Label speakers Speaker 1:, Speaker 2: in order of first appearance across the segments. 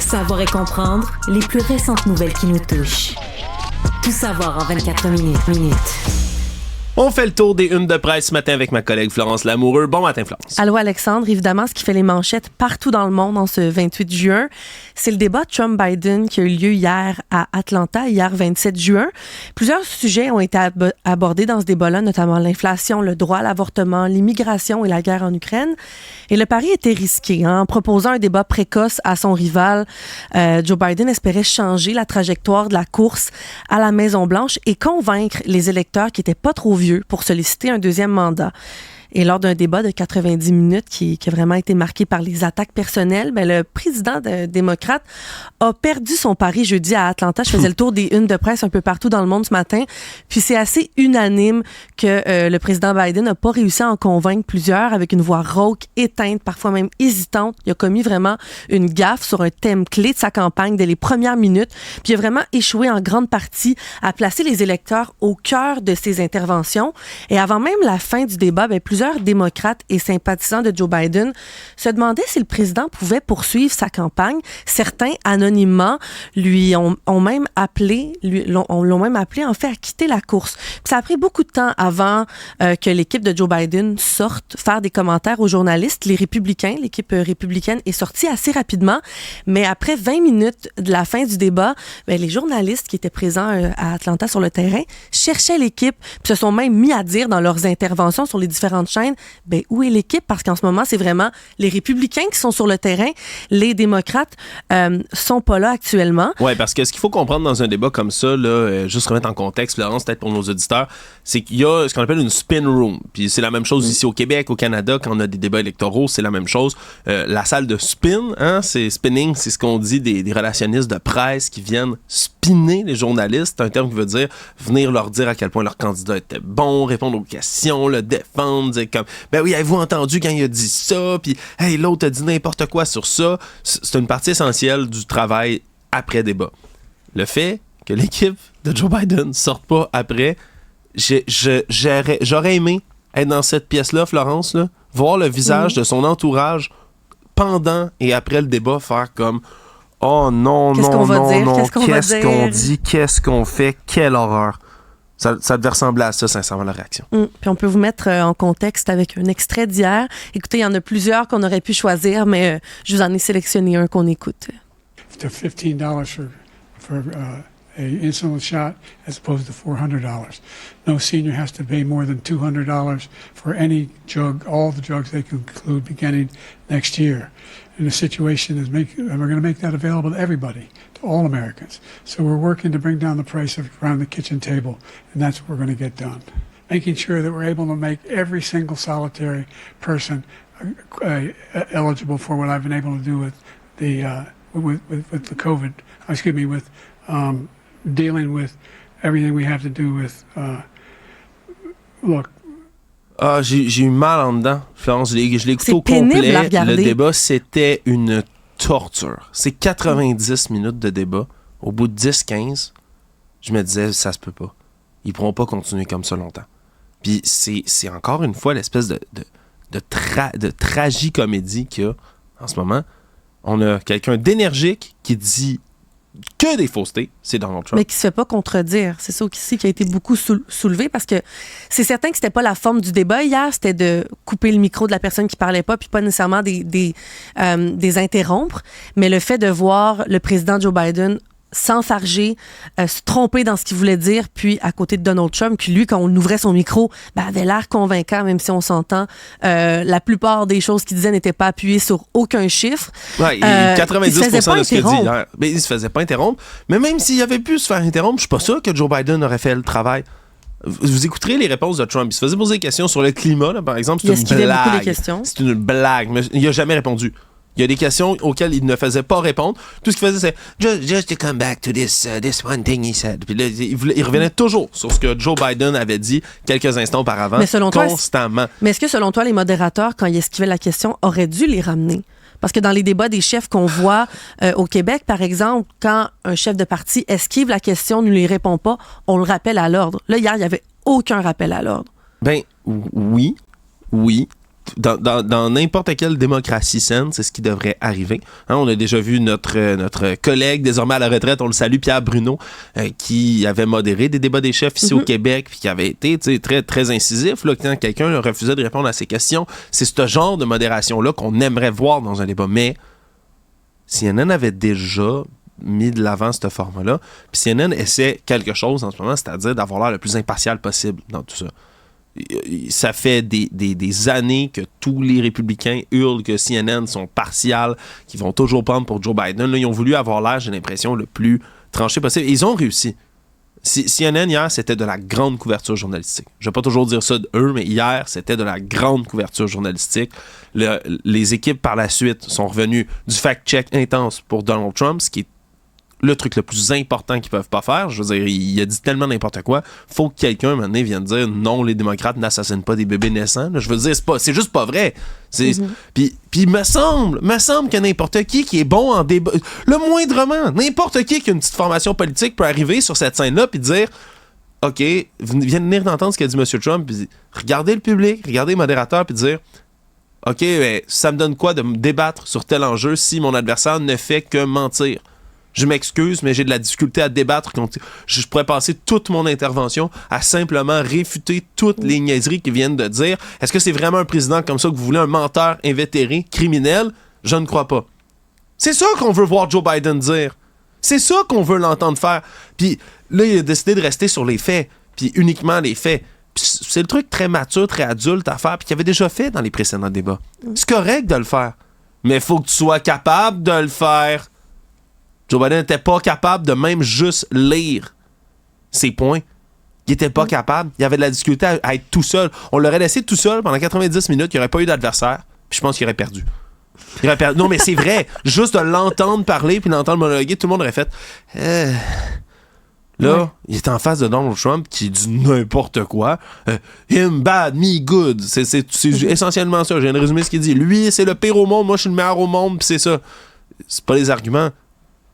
Speaker 1: Savoir et comprendre les plus récentes nouvelles qui nous touchent. Tout savoir en 24 minutes.
Speaker 2: On fait le tour des unes de presse ce matin avec ma collègue Florence Lamoureux. Bon matin, Florence.
Speaker 3: Allô, Alexandre. Évidemment, ce qui fait les manchettes partout dans le monde en ce 28 juin, c'est le débat Trump-Biden qui a eu lieu hier à Atlanta, hier 27 juin. Plusieurs sujets ont été abordés dans ce débat-là, notamment l'inflation, le droit à l'avortement, l'immigration et la guerre en Ukraine. Et le pari était risqué. En proposant un débat précoce à son rival, Joe Biden espérait changer la trajectoire de la course à la Maison-Blanche et convaincre les électeurs qui n'étaient pas trop vieux pour solliciter un deuxième mandat. Et lors d'un débat de 90 minutes qui a vraiment été marqué par les attaques personnelles, le président démocrate a perdu son pari jeudi à Atlanta. Je faisais le tour des unes de presse un peu partout dans le monde ce matin. Puis c'est assez unanime que le président Biden n'a pas réussi à en convaincre plusieurs avec une voix rauque, éteinte, parfois même hésitante. Il a commis vraiment une gaffe sur un thème clé de sa campagne dès les premières minutes. Puis il a vraiment échoué en grande partie à placer les électeurs au cœur de ses interventions. Et avant même la fin du débat, plusieurs démocrates et sympathisants de Joe Biden se demandaient si le président pouvait poursuivre sa campagne. Certains, anonymement, l'ont même appelé en fait à quitter la course. Puis ça a pris beaucoup de temps avant que l'équipe de Joe Biden sorte faire des commentaires aux journalistes. L'équipe républicaine est sortie assez rapidement, mais après 20 minutes de la fin du débat, les journalistes qui étaient présents à Atlanta sur le terrain cherchaient l'équipe, puis se sont même mis à dire dans leurs interventions sur les différentes chaînes, où est l'équipe? Parce qu'en ce moment, c'est vraiment les républicains qui sont sur le terrain. Les démocrates sont pas là actuellement.
Speaker 2: Oui, parce que ce qu'il faut comprendre dans un débat comme ça, là, juste remettre en contexte, Florence, peut-être pour nos auditeurs, c'est qu'il y a ce qu'on appelle une spin room. Puis c'est la même chose ici au Québec, au Canada, quand on a des débats électoraux, c'est la même chose. La salle de spin, c'est spinning, c'est ce qu'on dit des relationnistes de presse qui viennent spinner les journalistes. C'est un terme qui veut dire venir leur dire à quel point leur candidat était bon, répondre aux questions, le défendre, dire comme oui, avez-vous entendu quand il a dit ça, puis hey, l'autre a dit n'importe quoi sur ça. C'est une partie essentielle du travail après débat. Le fait que l'équipe de Joe Biden sorte pas après, j'aurais aimé être dans cette pièce-là, Florence, là, voir le visage de son entourage pendant et après le débat faire comme oh non,
Speaker 3: qu'est-ce
Speaker 2: qu'on dit, qu'est-ce qu'on fait, quelle horreur. Ça devait ressembler à ça, sincèrement, la réaction.
Speaker 3: Puis on peut vous mettre en contexte avec un extrait d'hier. Écoutez, il y en a plusieurs qu'on aurait pu choisir, mais je vous en ai sélectionné un qu'on écoute.
Speaker 4: To $15 for a insulin shot as opposed to $400. No senior has to pay more than $200 for any drug, all the drugs they can include beginning next year. And the situation is and we're going to make that available to everybody, to all Americans. So we're working to bring down the price around the kitchen table, and that's what we're going to get done. Making sure that we're able to make every single solitary person eligible for what I've been able to do with the with the COVID. With dealing with everything we have to do with. Look.
Speaker 2: Ah, j'ai eu mal en dedans, Florence. Je l'ai écouté au complet. Le débat, c'était une torture. C'est 90 minutes de débat. Au bout de 10-15, je me disais, ça se peut pas. Ils pourront pas continuer comme ça longtemps. Puis c'est encore une fois l'espèce de tragicomédie qu'il y a en ce moment. On a quelqu'un d'énergique qui dit que des faussetés, c'est Donald Trump.
Speaker 3: Mais qui se fait pas contredire. C'est ça aussi qui a été beaucoup soulevé parce que c'est certain que c'était pas la forme du débat hier, c'était de couper le micro de la personne qui parlait pas puis pas nécessairement des interrompre. Mais le fait de voir le président Joe Biden s'enfarger, se tromper dans ce qu'il voulait dire, puis à côté de Donald Trump, qui lui, quand on ouvrait son micro, avait l'air convaincant, même si on s'entend. La plupart des choses qu'il disait n'étaient pas appuyées sur aucun chiffre.
Speaker 2: Ouais, 90% de ce qu'il dit hier. Mais il se faisait pas interrompre. Mais même s'il avait pu se faire interrompre, je suis pas sûr que Joe Biden aurait fait le travail. Vous écouterez les réponses de Trump. Il se faisait poser des questions sur le climat, là, par exemple. C'est une blague. C'est une blague, mais il a jamais répondu. Il y a des questions auxquelles il ne faisait pas répondre. Tout ce qu'il faisait, c'est just to come back to this one thing he said. Puis là, il revenait toujours sur ce que Joe Biden avait dit quelques instants auparavant, constamment.
Speaker 3: Mais est-ce que, selon toi, les modérateurs, quand ils esquivaient la question, auraient dû les ramener? Parce que dans les débats des chefs qu'on voit au Québec, par exemple, quand un chef de parti esquive la question, ne lui répond pas, on le rappelle à l'ordre. Là, hier, il n'y avait aucun rappel à l'ordre.
Speaker 2: Ben, oui. dans n'importe quelle démocratie saine, c'est ce qui devrait arriver. Hein, on a déjà vu notre collègue, désormais à la retraite, on le salue, Pierre Bruno, qui avait modéré des débats des chefs ici au Québec, puis qui avait été très, très incisif là, quand quelqu'un refusait de répondre à ses questions. C'est ce genre de modération-là qu'on aimerait voir dans un débat. Mais CNN avait déjà mis de l'avant ce format-là, puis CNN essaie quelque chose en ce moment, c'est-à-dire d'avoir l'air le plus impartial possible dans tout ça. Ça fait des années que tous les républicains hurlent que CNN sont partials, qu'ils vont toujours prendre pour Joe Biden. Là, ils ont voulu avoir l'air, j'ai l'impression, le plus tranché possible. Et ils ont réussi. CNN, hier, c'était de la grande couverture journalistique. Je ne vais pas toujours dire ça d'eux, mais hier, c'était de la grande couverture journalistique. Les équipes, par la suite, sont revenues du fact-check intense pour Donald Trump, ce qui est le truc le plus important qu'ils peuvent pas faire. Je veux dire, il a dit tellement n'importe quoi. Faut que quelqu'un, maintenant, vienne dire non, les démocrates n'assassinent pas des bébés naissants. Là, je veux dire, c'est juste pas vrai. Puis il me semble que n'importe qui est bon en débat, le moindrement, n'importe qui a une petite formation politique peut arriver sur cette scène-là puis dire OK, venir d'entendre ce qu'a dit M. Trump, puis regarder le public, regarder les modérateurs, puis dire OK, ben, ça me donne quoi de me débattre sur tel enjeu si mon adversaire ne fait que mentir? Je m'excuse, mais j'ai de la difficulté à débattre. Je pourrais passer toute mon intervention à simplement réfuter toutes les niaiseries qu'ils viennent de dire. Est-ce que c'est vraiment un président comme ça que vous voulez, un menteur invétéré, criminel? Je ne crois pas. C'est ça qu'on veut voir Joe Biden dire. C'est ça qu'on veut l'entendre faire. Puis là, il a décidé de rester sur les faits, puis uniquement les faits. Puis c'est le truc très mature, très adulte à faire, puis qu'il avait déjà fait dans les précédents débats. C'est correct de le faire, mais il faut que tu sois capable de le faire. Joe Biden n'était pas capable de même juste lire ses points. Il n'était pas capable. Il avait de la difficulté à être tout seul. On l'aurait laissé tout seul pendant 90 minutes. Il n'y aurait pas eu d'adversaire. Puis je pense qu'il aurait perdu. Non, mais c'est vrai. Juste de l'entendre parler puis d'entendre monologuer, tout le monde aurait fait... Là, il est en face de Donald Trump qui dit n'importe quoi. Him bad, me good. C'est essentiellement ça. Je viens de résumer ce qu'il dit. Lui, c'est le pire au monde. Moi, je suis le meilleur au monde. Puis c'est ça. C'est pas les arguments.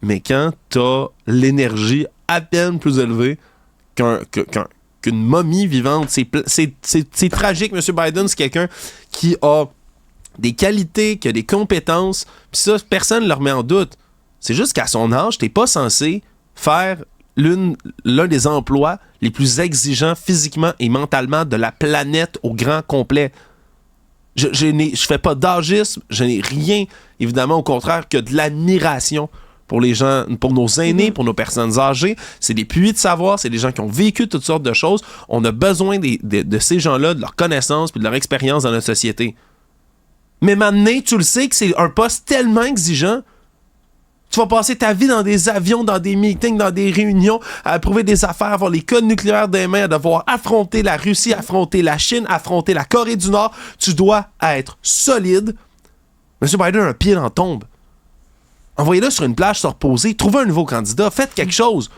Speaker 2: Mais quand t'as l'énergie à peine plus élevée qu'une momie vivante, c'est tragique. M. Biden, c'est quelqu'un qui a des qualités, qui a des compétences, puis ça, personne ne le remet en doute. C'est juste qu'à son âge, t'es pas censé faire l'un des emplois les plus exigeants physiquement et mentalement de la planète au grand complet. Je fais pas d'agisme, je n'ai rien, évidemment, au contraire, que de l'admiration pour les gens, pour nos aînés, pour nos personnes âgées. C'est des puits de savoir, c'est des gens qui ont vécu toutes sortes de choses. On a besoin de ces gens-là, de leur connaissance puis de leur expérience dans notre société. Mais maintenant, tu le sais que c'est un poste tellement exigeant. Tu vas passer ta vie dans des avions, dans des meetings, dans des réunions, à approuver des affaires, avoir les codes nucléaires des mains, à devoir affronter la Russie, affronter la Chine, affronter la Corée du Nord. Tu dois être solide. M. Biden a un pied dans la tombe. Envoyez-le sur une plage se reposer, trouvez un nouveau candidat, faites quelque chose.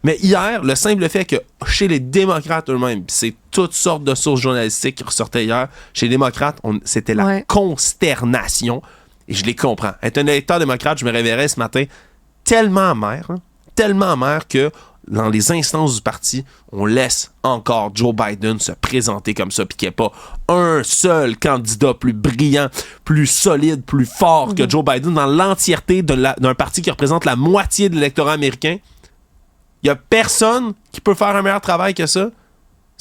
Speaker 2: Mais hier, le simple fait que chez les démocrates eux-mêmes, c'est toutes sortes de sources journalistiques qui ressortaient hier, chez les démocrates, c'était la consternation. Et je les comprends. Être un électeur démocrate, je me réveillerais ce matin tellement amer que dans les instances du parti, on laisse encore Joe Biden se présenter comme ça, puis qu'il n'y ait pas un seul candidat plus brillant, plus solide, plus fort que Joe Biden dans l'entièreté d'un parti qui représente la moitié de l'électorat américain. Il n'y a personne qui peut faire un meilleur travail que ça.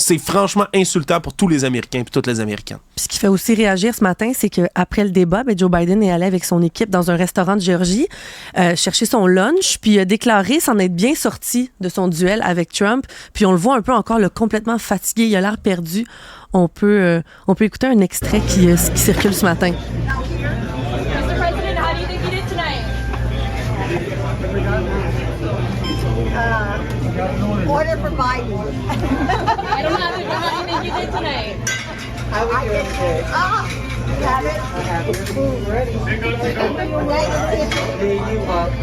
Speaker 2: C'est franchement insultant pour tous les Américains et toutes les Américaines.
Speaker 3: Puis ce qui fait aussi réagir ce matin, c'est qu'après le débat, Joe Biden est allé avec son équipe dans un restaurant de Géorgie chercher son lunch, puis il a déclaré s'en être bien sorti de son duel avec Trump. Puis on le voit un peu encore complètement fatigué, il a l'air perdu. On peut écouter un extrait qui circule ce matin.
Speaker 5: Order for Biden.
Speaker 6: I don't have it. How do you think you did tonight?
Speaker 5: How are you doing today? You have it?
Speaker 6: I have your food ready.
Speaker 5: You're welcome.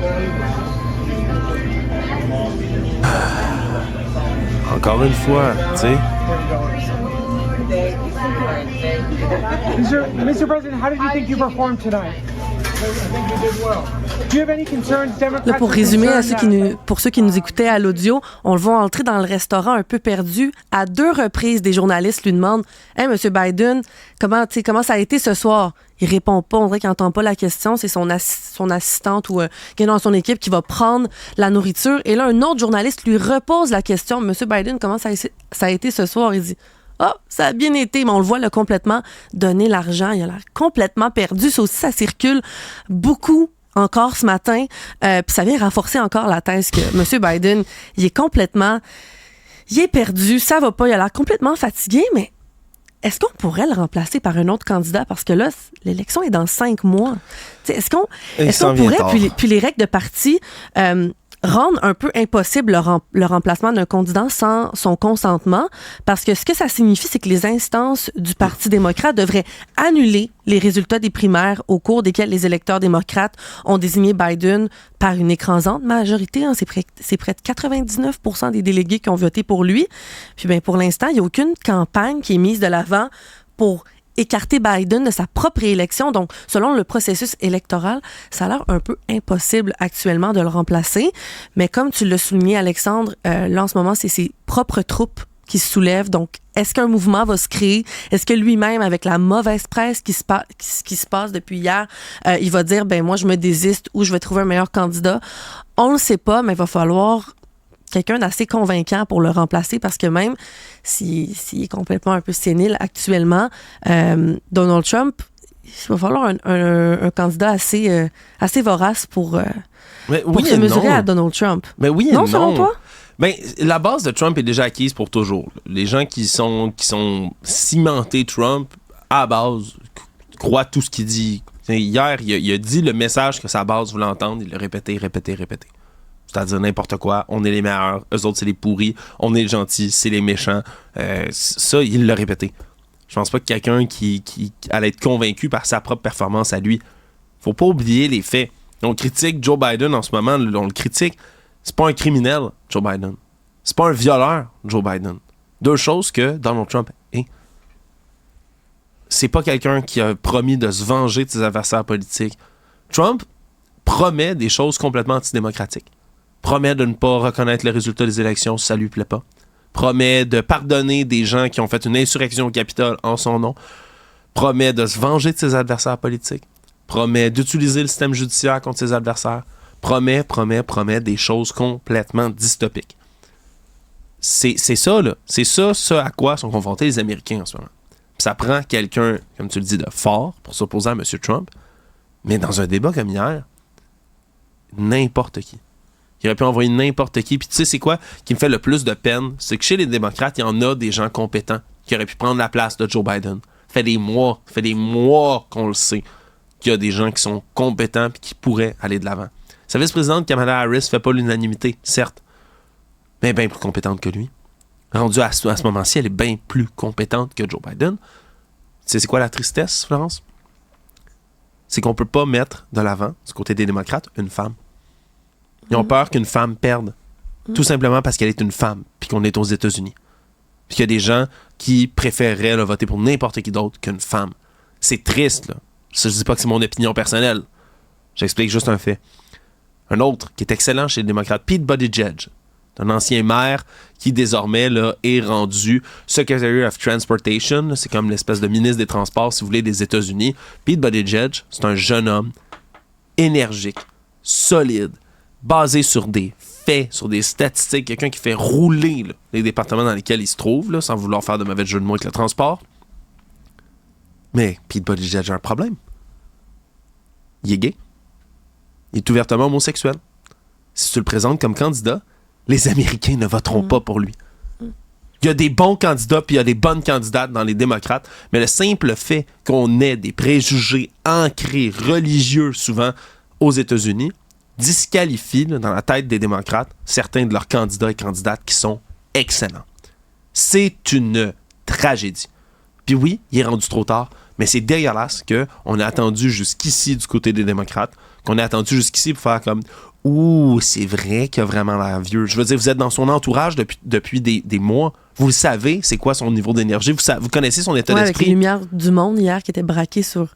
Speaker 2: Encore une fois, tu sais.
Speaker 7: Mr. President, how did you think you performed tonight?
Speaker 3: Là, pour résumer, pour ceux qui nous écoutaient à l'audio, on le voit entrer dans le restaurant un peu perdu. À 2 reprises, des journalistes lui demandent « Hey, M. Biden, comment ça a été ce soir? » Il répond pas, on dirait qu'il n'entend pas la question. C'est son assistante ou qui est dans son équipe qui va prendre la nourriture. Et là, un autre journaliste lui repose la question « M. Biden, comment ça a été ce soir? » Il dit « Ah, ça a bien été. » Mais on le voit là, complètement donner l'argent. Il a l'air complètement perdu. Ça aussi, ça circule beaucoup encore ce matin. Puis ça vient renforcer encore la thèse que M. Biden, il est perdu. Ça va pas. Il a l'air complètement fatigué, mais est-ce qu'on pourrait le remplacer par un autre candidat? Parce que là, l'élection est dans 5 mois. T'sais, est-ce qu'on pourrait, puis les règles de parti, rendre un peu impossible le remplacement d'un candidat sans son consentement? Parce que ce que ça signifie, c'est que les instances du Parti démocrate devraient annuler les résultats des primaires au cours desquels les électeurs démocrates ont désigné Biden par une écrasante majorité. Hein, c'est près de 99% des délégués qui ont voté pour lui. Puis ben, pour l'instant, il n'y a aucune campagne qui est mise de l'avant pour écarter Biden de sa propre élection. Donc, selon le processus électoral, ça a l'air un peu impossible actuellement de le remplacer. Mais comme tu l'as souligné, Alexandre, là, en ce moment, c'est ses propres troupes qui se soulèvent. Donc, est-ce qu'un mouvement va se créer? Est-ce que lui-même, avec la mauvaise presse qui se passe depuis hier, il va dire, ben moi, je me désiste ou je vais trouver un meilleur candidat? On le sait pas, mais il va falloir quelqu'un d'assez convaincant pour le remplacer, parce que même s'il est complètement un peu sénile actuellement, Donald Trump, il va falloir un candidat assez vorace pour se mesurer à Donald Trump.
Speaker 2: Mais oui et
Speaker 3: non, selon toi?
Speaker 2: Ben, la base de Trump est déjà acquise pour toujours. Les gens qui sont cimentés Trump, à base, croient tout ce qu'il dit. Hier, il a dit le message que sa base voulait entendre. Il l'a répété. C'est-à-dire n'importe quoi. On est les meilleurs. Eux autres, c'est les pourris. On est les gentils. C'est les méchants. Ça, il l'a répété. Je pense pas que quelqu'un qui allait être convaincu par sa propre performance à lui. Faut pas oublier les faits. On critique Joe Biden en ce moment. On le critique. C'est pas un criminel, Joe Biden. C'est pas un violeur, Joe Biden. 2 choses que Donald Trump est. C'est pas quelqu'un qui a promis de se venger de ses adversaires politiques. Trump promet des choses complètement antidémocratiques. Promet de ne pas reconnaître les résultats des élections si ça lui plaît pas. Promet de pardonner des gens qui ont fait une insurrection au Capitole en son nom. Promet de se venger de ses adversaires politiques. Promet d'utiliser le système judiciaire contre ses adversaires. Promet des choses complètement dystopiques. C'est ça, là. C'est ça, ce à quoi sont confrontés les Américains en ce moment. Puis ça prend quelqu'un, comme tu le dis, de fort pour s'opposer à M. Trump. Mais dans un débat comme hier, n'importe qui. Il aurait pu envoyer n'importe qui. Puis tu sais, c'est quoi qui me fait le plus de peine? C'est que chez les démocrates, il y en a des gens compétents qui auraient pu prendre la place de Joe Biden. Ça fait des mois qu'on le sait qu'il y a des gens qui sont compétents et qui pourraient aller de l'avant. Sa vice-présidente Kamala Harris ne fait pas l'unanimité, certes, mais bien plus compétente que lui. Rendue à ce moment-ci, elle est bien plus compétente que Joe Biden. Tu sais, c'est quoi la tristesse, Florence? C'est qu'on ne peut pas mettre de l'avant, du côté des démocrates, une femme. Ils ont peur qu'une femme perde, tout simplement parce qu'elle est une femme, puis qu'on est aux États-Unis. Puis qu'il y a des gens qui préféreraient voter pour n'importe qui d'autre qu'une femme. C'est triste, là. Je ne dis pas que c'est mon opinion personnelle. J'explique juste un fait. Un autre qui est excellent chez les démocrates, Pete Buttigieg, un ancien maire qui désormais là, est rendu Secretary of Transportation. C'est comme l'espèce de ministre des Transports, si vous voulez, des États-Unis. Pete Buttigieg, c'est un jeune homme énergique, solide, basé sur des faits, sur des statistiques, quelqu'un qui fait rouler là, les départements dans lesquels il se trouve, là, sans vouloir faire de mauvais jeu de mots avec le transport. Mais Pete Buttigieg a un problème. Il est gay. Il est ouvertement homosexuel. Si tu le présentes comme candidat, les Américains ne voteront pas pour lui. Il y a des bons candidats puis il y a des bonnes candidates dans les démocrates, mais le simple fait qu'on ait des préjugés ancrés, religieux souvent aux États-Unis, disqualifie là, dans la tête des démocrates certains de leurs candidats et candidates qui sont excellents. C'est une tragédie. Puis oui, il est rendu trop tard, mais c'est dégueulasse qu'on ait attendu jusqu'ici du côté des démocrates, qu'on ait attendu jusqu'ici pour faire comme « Ouh, c'est vrai qu'il a vraiment l'air vieux. » Je veux dire, vous êtes dans son entourage depuis des mois. Vous le savez, c'est quoi son niveau d'énergie. Vous connaissez son état d'esprit.
Speaker 3: Avec les lumières du monde hier qui étaient braquées sur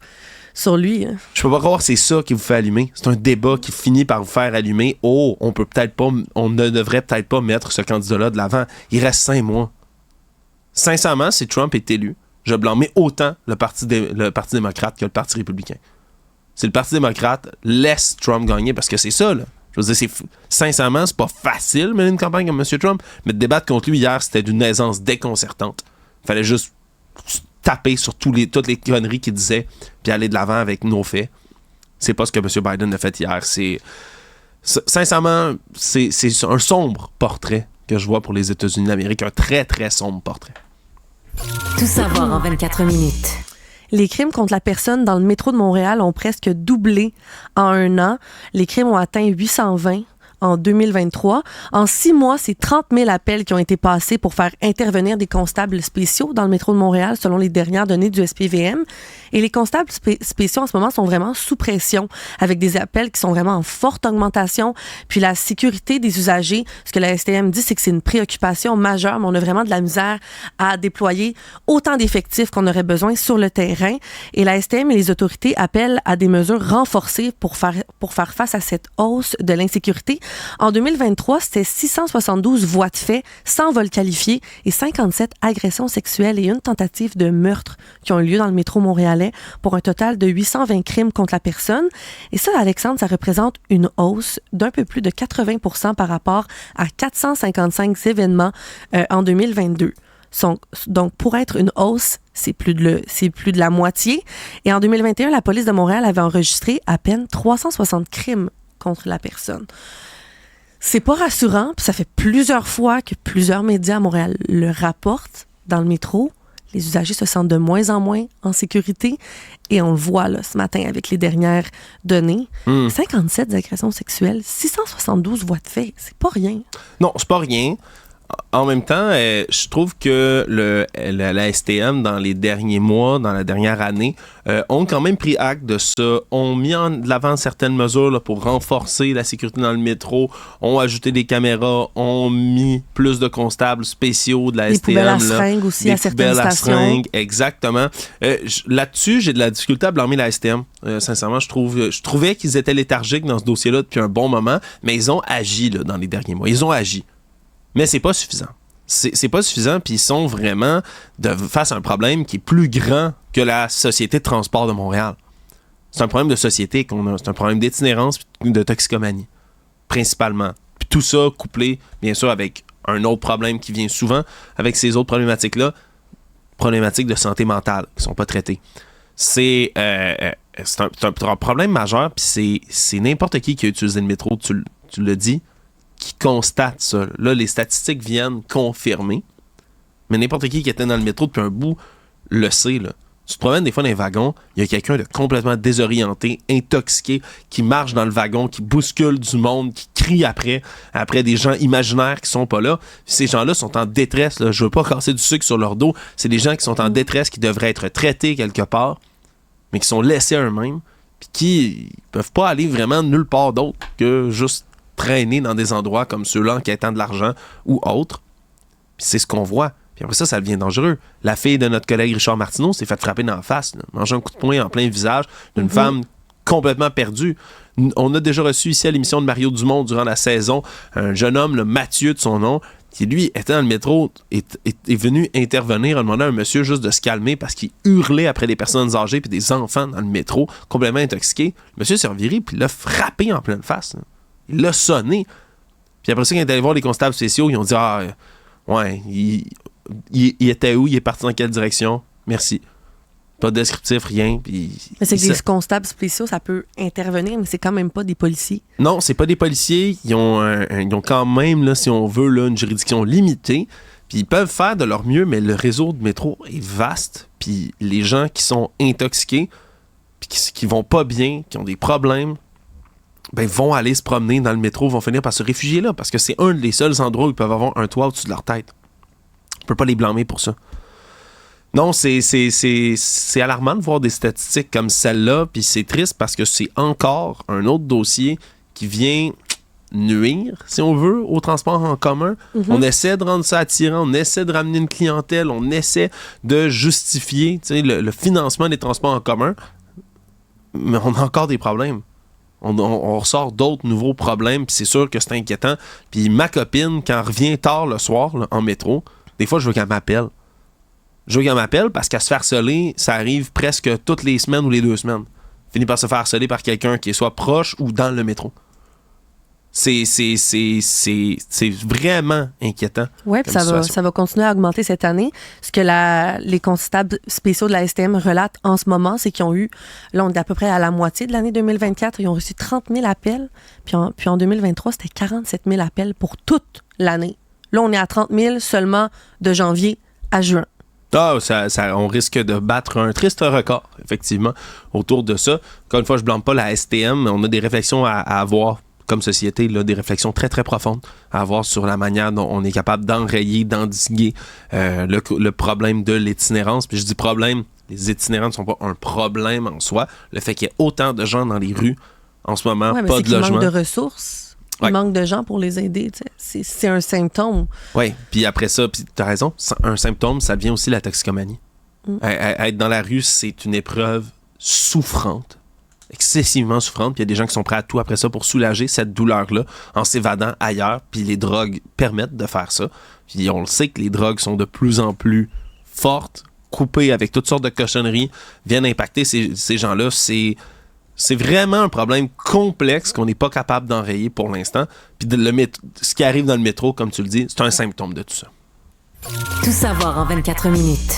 Speaker 3: sur lui.
Speaker 2: Je peux pas croire que c'est ça qui vous fait allumer. C'est un débat qui finit par vous faire allumer. Oh, on ne devrait peut-être pas mettre ce candidat-là de l'avant. Il reste 5 mois. Sincèrement, si Trump est élu, je blâmais autant le Parti démocrate que le Parti républicain. Si le Parti démocrate laisse Trump gagner, parce que c'est ça, là. Je veux dire, sincèrement, c'est pas facile de mener une campagne comme M. Trump, mais de débattre contre lui hier, c'était d'une aisance déconcertante. Il fallait juste taper sur toutes les conneries qu'il disait, puis aller de l'avant avec nos faits. C'est pas ce que M. Biden a fait hier. Sincèrement, c'est un sombre portrait que je vois pour les États-Unis d'Amérique, un très, très sombre portrait.
Speaker 1: Tout savoir en 24 minutes.
Speaker 3: Les crimes contre la personne dans le métro de Montréal ont presque doublé en 1 an. Les crimes ont atteint 820 en 2023. En 6 mois, c'est 30 000 appels qui ont été passés pour faire intervenir des constables spéciaux dans le métro de Montréal, selon les dernières données du SPVM. Et les constables spéciaux, en ce moment, sont vraiment sous pression, avec des appels qui sont vraiment en forte augmentation. Puis la sécurité des usagers, ce que la STM dit, c'est que c'est une préoccupation majeure, mais on a vraiment de la misère à déployer autant d'effectifs qu'on aurait besoin sur le terrain. Et la STM et les autorités appellent à des mesures renforcées pour faire face à cette hausse de l'insécurité. En 2023, c'était 672 voies de fait, 100 vols qualifiés et 57 agressions sexuelles et une tentative de meurtre qui ont eu lieu dans le métro montréalais pour un total de 820 crimes contre la personne. Et ça, Alexandre, ça représente une hausse d'un peu plus de 80% par rapport à 455 événements en 2022. Donc, pour être une hausse, c'est plus de la moitié. Et en 2021, la police de Montréal avait enregistré à peine 360 crimes contre la personne. C'est pas rassurant, puis ça fait plusieurs fois que plusieurs médias à Montréal le rapportent dans le métro. Les usagers se sentent de moins en moins en sécurité et on le voit là, ce matin avec les dernières données. 57 agressions sexuelles, 672 voies de fait, c'est pas rien.
Speaker 2: Non, c'est pas rien. En même temps, je trouve que la STM, dans les derniers mois, dans la dernière année, ont quand même pris acte de ça, ont mis en l'avant certaines mesures là, pour renforcer la sécurité dans le métro, ont ajouté des caméras, ont mis plus de constables spéciaux de la STM. Des poubelles
Speaker 3: à seringues aussi
Speaker 2: des
Speaker 3: à certaines
Speaker 2: poubelles
Speaker 3: stations.
Speaker 2: À seringues, exactement. Là-dessus, j'ai de la difficulté à blâmer la STM. Sincèrement, je trouvais qu'ils étaient léthargiques dans ce dossier-là depuis un bon moment, mais ils ont agi là, dans les derniers mois. Ils ont agi. Mais c'est pas suffisant. C'est pas suffisant, puis ils sont vraiment face à un problème qui est plus grand que la Société de transport de Montréal. C'est un problème de société qu'on a. C'est un problème d'itinérance et de toxicomanie, principalement. Puis tout ça couplé, bien sûr, avec un autre problème qui vient souvent avec ces autres problématiques-là, problématiques de santé mentale qui sont pas traitées. C'est un problème majeur, puis c'est n'importe qui a utilisé le métro, tu l'as dit, qui constate ça. Là, les statistiques viennent confirmer. Mais n'importe qui était dans le métro depuis un bout le sait. Là. Tu te promènes des fois dans les wagons, il y a quelqu'un de complètement désorienté, intoxiqué, qui marche dans le wagon, qui bouscule du monde, qui crie après des gens imaginaires qui sont pas là. Ces gens-là sont en détresse. Là. Je veux pas casser du sucre sur leur dos. C'est des gens qui sont en détresse, qui devraient être traités quelque part, mais qui sont laissés à eux-mêmes, puis qui peuvent pas aller vraiment nulle part d'autre que juste traîner dans des endroits comme ceux-là en quêtant de l'argent ou autres. Puis c'est ce qu'on voit. Puis après ça devient dangereux. La fille de notre collègue Richard Martineau s'est fait frapper dans la face, là, manger un coup de poing en plein visage d'une femme complètement perdue. On a déjà reçu ici à l'émission de Mario Dumont durant la saison un jeune homme, le Mathieu de son nom, qui lui était dans le métro, est venu intervenir en demandant à un monsieur juste de se calmer parce qu'il hurlait après des personnes âgées puis des enfants dans le métro, complètement intoxiqués. Le monsieur s'est reviré puis l'a frappé en pleine face. Là. Il l'a sonné. Puis après ça, quand il est allé voir les constables spéciaux, ils ont dit « Ah, ouais, il était où? Il est parti dans quelle direction? Merci. » Pas de descriptif, rien. Puis,
Speaker 3: mais c'est que les constables spéciaux, ça peut intervenir, mais c'est quand même pas des policiers.
Speaker 2: Non, c'est pas des policiers. Ils ont quand même, là, si on veut, là, une juridiction limitée. Puis ils peuvent faire de leur mieux, mais le réseau de métro est vaste. Puis les gens qui sont intoxiqués, puis qui vont pas bien, qui ont des problèmes, ben, vont aller se promener dans le métro, vont finir par se réfugier là, parce que c'est un des seuls endroits où ils peuvent avoir un toit au-dessus de leur tête. On peut pas les blâmer pour ça. Non, c'est alarmant de voir des statistiques comme celle-là, puis c'est triste parce que c'est encore un autre dossier qui vient nuire, si on veut, au transport en commun. On essaie de rendre ça attirant, on essaie de ramener une clientèle, on essaie de justifier le financement des transports en commun. mais on a encore des problèmes. On ressort d'autres nouveaux problèmes, puis c'est sûr que c'est inquiétant. Puis ma copine, quand elle revient tard le soir, là, en métro, des fois, je veux qu'elle m'appelle. Je veux qu'elle m'appelle parce qu'à se faire harceler, ça arrive presque toutes les semaines ou les 2 semaines. Finit par se faire harceler par quelqu'un qui est soit proche ou dans le métro. C'est vraiment inquiétant.
Speaker 3: Oui, puis ça va continuer à augmenter cette année. Ce que les constables spéciaux de la STM relatent en ce moment, c'est qu'ils ont eu, là, on est à peu près à la moitié de l'année 2024, ils ont reçu 30 000 appels. Puis en 2023, c'était 47 000 appels pour toute l'année. Là, on est à 30 000 seulement de janvier à juin.
Speaker 2: Ah, on risque de battre un triste record, effectivement, autour de ça. Encore une fois, je ne blâme pas la STM, mais on a des réflexions à avoir comme société, là, des réflexions très, très profondes à avoir sur la manière dont on est capable d'enrayer, d'endiguer le problème de l'itinérance. Puis je dis problème, les itinérants ne sont pas un problème en soi. Le fait qu'il y ait autant de gens dans les rues en ce moment,
Speaker 3: pas de logement. Il manque de ressources. Il manque de gens pour les aider. C'est un symptôme.
Speaker 2: Oui, puis après ça, tu as raison, un symptôme, ça devient aussi la toxicomanie. Être dans la rue, c'est une épreuve souffrante, excessivement souffrante, puis il y a des gens qui sont prêts à tout après ça pour soulager cette douleur-là en s'évadant ailleurs, puis les drogues permettent de faire ça. Puis on le sait que les drogues sont de plus en plus fortes, coupées avec toutes sortes de cochonneries, viennent impacter ces gens-là. C'est vraiment un problème complexe qu'on n'est pas capable d'enrayer pour l'instant. Puis ce qui arrive dans le métro, comme tu le dis, c'est un symptôme de tout ça.
Speaker 1: Tout savoir en 24 minutes.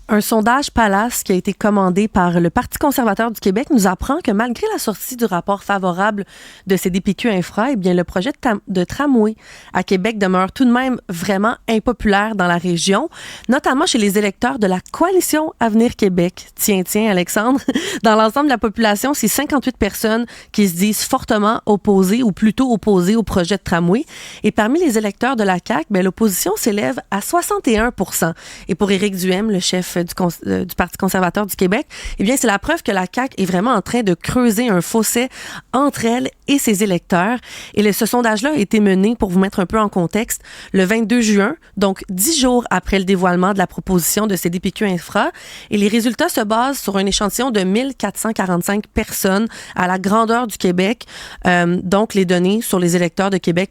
Speaker 3: Un sondage Palace qui a été commandé par le Parti conservateur du Québec nous apprend que malgré la sortie du rapport favorable de CDPQ Infra, eh bien, le projet de tramway à Québec demeure tout de même vraiment impopulaire dans la région, notamment chez les électeurs de la Coalition Avenir Québec. Tiens, Alexandre. Dans l'ensemble de la population, c'est 58 personnes qui se disent fortement opposées ou plutôt opposées au projet de tramway. Et parmi les électeurs de la CAQ, bien, l'opposition s'élève à 61%. Et pour Éric Duhem, le chef du Parti conservateur du Québec, eh bien, c'est la preuve que la CAQ est vraiment en train de creuser un fossé entre elle et ses électeurs. Et ce sondage-là a été mené, pour vous mettre un peu en contexte, le 22 juin, donc 10 jours après le dévoilement de la proposition de CDPQ Infra. Et les résultats se basent sur un échantillon de 1445 personnes à la grandeur du Québec. Donc, les données sur les électeurs de Québec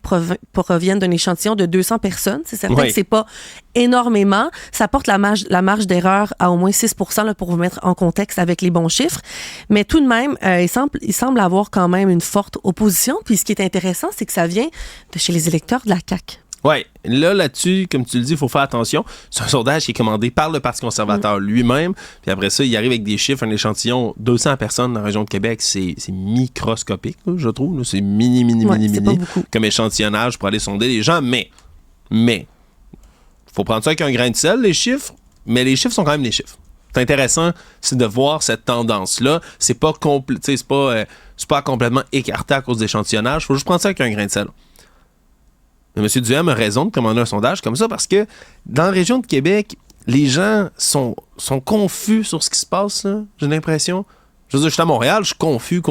Speaker 3: proviennent d'un échantillon de 200 personnes. C'est certain que c'est pas énormément. Ça porte la marge d'erreur à au moins 6 % là, pour vous mettre en contexte avec les bons chiffres. Mais tout de même, il semble avoir quand même une forte opposition. Puis ce qui est intéressant, c'est que ça vient de chez les électeurs de la CAQ.
Speaker 2: Oui, là-dessus, comme tu le dis, il faut faire attention. C'est un sondage qui est commandé par le Parti conservateur lui-même. Puis après ça, il arrive avec des chiffres, un échantillon, 200 personnes dans la région de Québec. C'est microscopique, là, je trouve. Là. C'est mini comme échantillonnage pour aller sonder les gens. Mais, faut prendre ça avec un grain de sel, les chiffres. Mais les chiffres sont quand même les chiffres. C'est intéressant, c'est de voir cette tendance-là. C'est pas complètement écarté à cause d'échantillonnage. Il faut juste prendre ça avec un grain de sel. Mais M. Duhem a raison de commander un sondage comme ça parce que dans la région de Québec, les gens sont confus sur ce qui se passe, là, j'ai l'impression. Je veux dire, je suis à Montréal, je suis confus.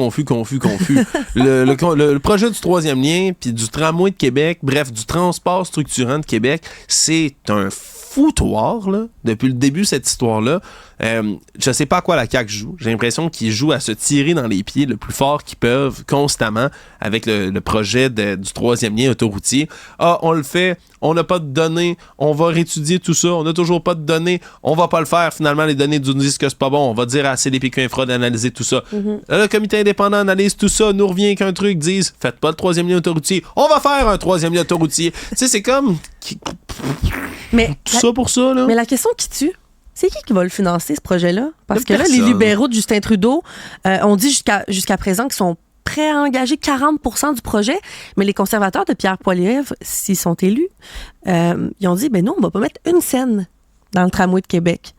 Speaker 2: le projet du 3e lien puis du tramway de Québec, bref, du transport structurant de Québec, c'est un foutoir, là, depuis le début de cette histoire-là. Je sais pas à quoi la CAQ joue. J'ai l'impression qu'ils jouent à se tirer dans les pieds le plus fort qu'ils peuvent constamment avec le projet du 3e lien autoroutier. Ah, on le fait, on n'a pas de données, on va réétudier tout ça, on n'a toujours pas de données, on va pas le faire. Finalement, les données nous disent que c'est pas bon. On va dire à CDPQ Infra d'analyser tout ça. Là, le comité indépendant analyse tout ça, nous revient qu'un truc, disent faites pas le 3e lien autoroutier, on va faire un 3e lien autoroutier. Tu sais, c'est comme...
Speaker 3: Mais
Speaker 2: tout ça pour ça, là.
Speaker 3: Mais la question qui tue, c'est qui va le financer, ce projet-là? Parce que là,
Speaker 2: personne.
Speaker 3: les libéraux de Justin Trudeau ont dit jusqu'à présent qu'ils sont prêts à engager 40 % du projet, mais les conservateurs de Pierre Poilievre, s'ils sont élus, ils ont dit, ben non, on va pas mettre une scène dans le tramway de Québec.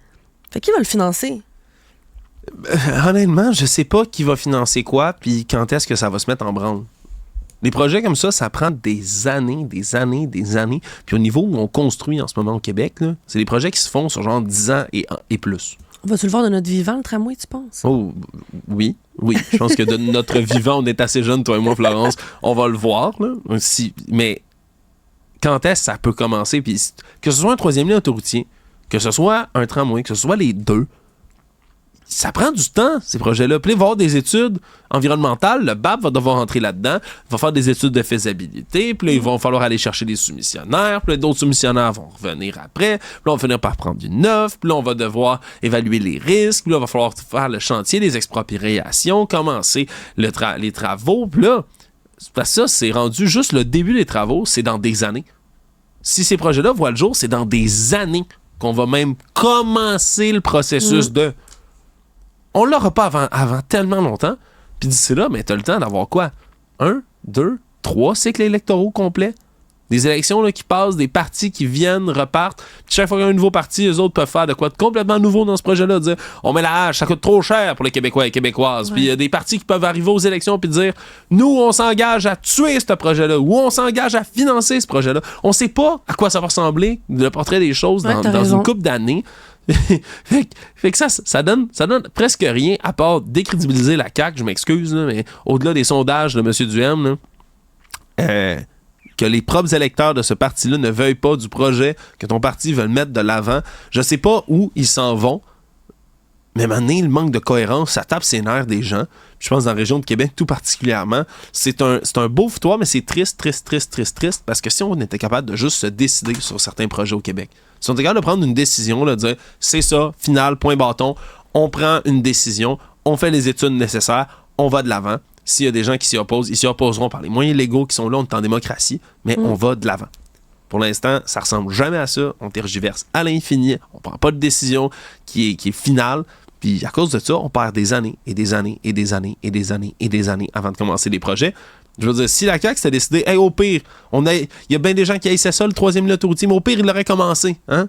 Speaker 3: Fait qui va le financer?
Speaker 2: Honnêtement, je sais pas qui va financer quoi, puis quand est-ce que ça va se mettre en branle. Des projets comme ça prend des années. Puis au niveau où on construit en ce moment au Québec, là, c'est des projets qui se font sur genre 10 ans et plus.
Speaker 3: Vas-tu le voir de notre vivant, le tramway, tu penses?
Speaker 2: Oh, oui. Je pense que de notre vivant, on est assez jeunes, toi et moi, Florence, on va le voir. Là. Mais quand est-ce que ça peut commencer? Puis que ce soit un 3e lien autoroutier, que ce soit un tramway, que ce soit les deux, ça prend du temps, ces projets-là. Puis il va y avoir des études environnementales. Le BAP va devoir entrer là-dedans. Il va faire des études de faisabilité. Puis là, il va falloir aller chercher des soumissionnaires. Puis là, d'autres soumissionnaires vont revenir après. Puis là, on va finir par prendre une offre. Puis là, on va devoir évaluer les risques. Puis là, il va falloir faire le chantier des expropriations, commencer les travaux. Puis là, parce que ça, c'est rendu juste le début des travaux. C'est dans des années. Si ces projets-là voient le jour, c'est dans des années qu'on va même commencer le processus de... On l'aura pas avant tellement longtemps. Puis d'ici là, mais t'as le temps d'avoir quoi? 1, 2, 3 cycles électoraux complets. Des élections là, qui passent, des partis qui viennent, repartent. Puis chaque fois qu'il y a un nouveau parti, eux autres peuvent faire de quoi de complètement nouveau dans ce projet-là. Dire, on met la hache, ça coûte trop cher pour les Québécois et les Québécoises. Puis il y a des partis qui peuvent arriver aux élections puis dire, nous, on s'engage à tuer ce projet-là ou on s'engage à financer ce projet-là. On sait pas à quoi ça va ressembler, le portrait des choses dans une couple d'années. fait que ça donne presque rien à part décrédibiliser la CAQ, je m'excuse, là, mais au-delà des sondages de M. Duhem, là, que les propres électeurs de ce parti-là ne veuillent pas du projet que ton parti veut mettre de l'avant. Je sais pas où ils s'en vont, mais maintenant, le manque de cohérence, ça tape ses nerfs des gens. Je pense dans la région de Québec tout particulièrement. C'est un beau foutoir, mais c'est triste, parce que si on était capable de juste se décider sur certains projets au Québec, si on était capable de prendre une décision, là, de dire c'est ça, final, point bâton, on prend une décision, on fait les études nécessaires, on va de l'avant. S'il y a des gens qui s'y opposent, ils s'y opposeront par les moyens légaux qui sont là, on est en démocratie, mais on va de l'avant. Pour l'instant, ça ressemble jamais à ça. On tergiverse à l'infini, on prend pas de décision qui est finale, puis à cause de ça, on perd des années et des années et des années et des années et des années avant de commencer les projets. Je veux dire, si la CAQ s'était décidé, hey, au pire, il y a bien des gens qui haïssaient ça, le 3e lien autoroutier, mais au pire, il l'aurait commencé, hein?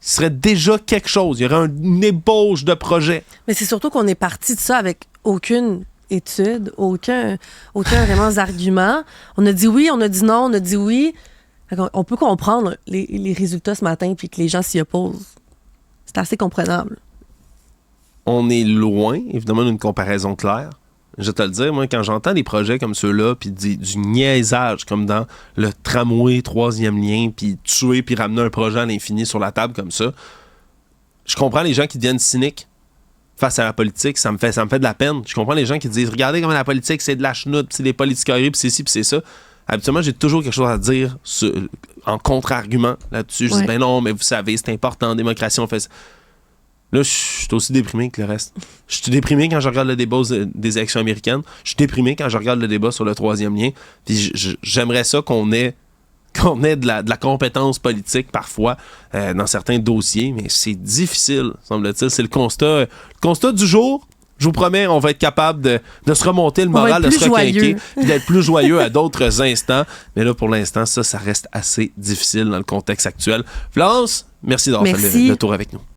Speaker 2: Il serait déjà quelque chose. Il y aurait une ébauche de projet.
Speaker 3: Mais c'est surtout qu'on est parti de ça avec aucune étude, aucun vraiment argument. On a dit oui, on a dit non, on a dit oui. On peut comprendre les résultats ce matin puis que les gens s'y opposent. C'est assez comprenable.
Speaker 2: On est loin, évidemment, d'une comparaison claire. Je vais te le dire, moi, quand j'entends des projets comme ceux-là, puis du niaisage, comme dans le tramway 3e lien, puis tuer, puis ramener un projet à l'infini sur la table comme ça, je comprends les gens qui deviennent cyniques face à la politique, ça me fait de la peine. Je comprends les gens qui disent, regardez comment la politique, c'est de la chenoute, puis c'est des politiqueries, puis c'est ci, puis c'est ça. Habituellement, j'ai toujours quelque chose à dire en contre-argument là-dessus. Je dis, ben non, mais vous savez, c'est important, en démocratie, on fait ça. Là, je suis aussi déprimé que le reste. Je suis déprimé quand je regarde le débat des élections américaines. Je suis déprimé quand je regarde le débat sur le 3e lien. Puis j'aimerais ça qu'on ait de la compétence politique parfois dans certains dossiers, mais c'est difficile, semble-t-il. C'est le constat du jour. Je vous promets, on va être capable de se remonter le moral, de se requinquer, puis d'être plus joyeux à d'autres instants. Mais là, pour l'instant, ça reste assez difficile dans le contexte actuel. Florence, merci d'avoir fait le tour avec nous.